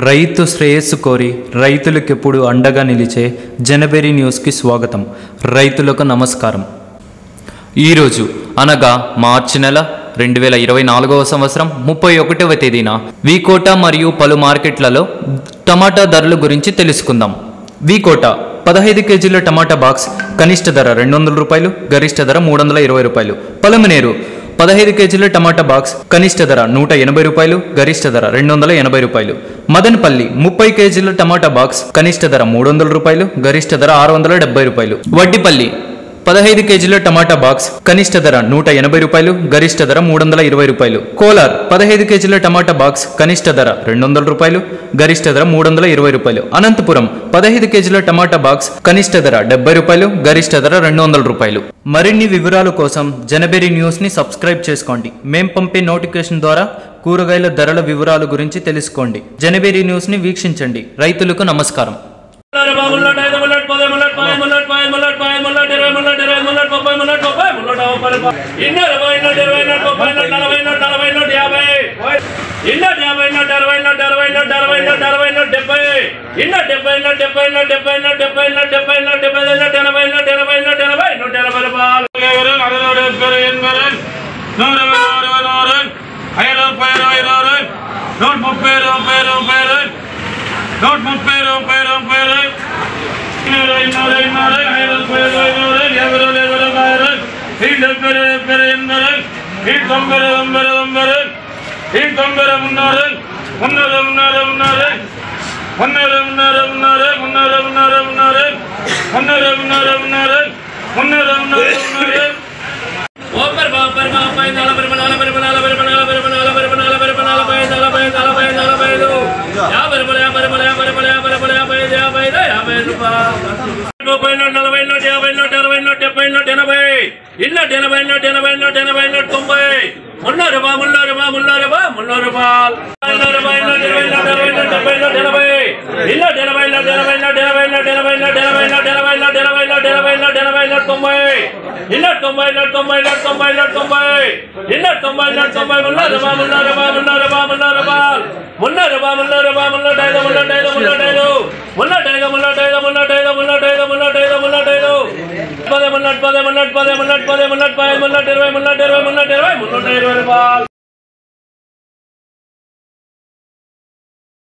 రైతు శ్రేయస్సు కోరి రైతులకెప్పుడు అండగా నిలిచే జనబెరి న్యూస్కి స్వాగతం. రైతులకు నమస్కారం. ఈరోజు అనగా మార్చి నెల 2024వ సంవత్సరం 31వ తేదీన వీకోట మరియు పలు మార్కెట్లలో టమాటా ధరల గురించి తెలుసుకుందాం. వీకోట 15 కేజీల టమాటా బాక్స్ కనిష్ట ధర 200 రూపాయలు, గరిష్ట ధర 320 రూపాయలు. పలమనేరు 15 కేజీల టమాటా బాక్స్ కనిష్ట ధర 180 రూపాయలు, గరిష్ట ధర 280 రూపాయలు. మదనపల్లి 30 కేజీల టమాటా బాక్స్ కనిష్ట ధర 300 రూపాయలు, గరిష్ట ధర 670 రూపాయలు. వడ్డిపల్లి 15 కేజీల టమాటా బాక్స్ కనిష్ట ధర 180 రూపాయలు, గరిష్ట ధర 320 రూపాయలు. కోలార్ 15 కేజీల టమాటా బాక్స్ కనిష్ట ధర 200 రూపాయలు, గరిష్ట ధర 320 రూపాయలు. అనంతపురం 15 కేజీల టమాటా బాక్స్ కనిష్ట ధర 70 రూపాయలు, గరిష్ట ధర 200 రూపాయలు. మరిన్ని వివరాల కోసం జనబెరి న్యూస్ని సబ్స్క్రైబ్ చేసుకోండి. మేం పంపే నోటిఫికేషన్ ద్వారా కూరగాయల ధరల వివరాల గురించి తెలుసుకోండి. జనబెరి న్యూస్ని వీక్షించండి. రైతులకు నమస్కారం.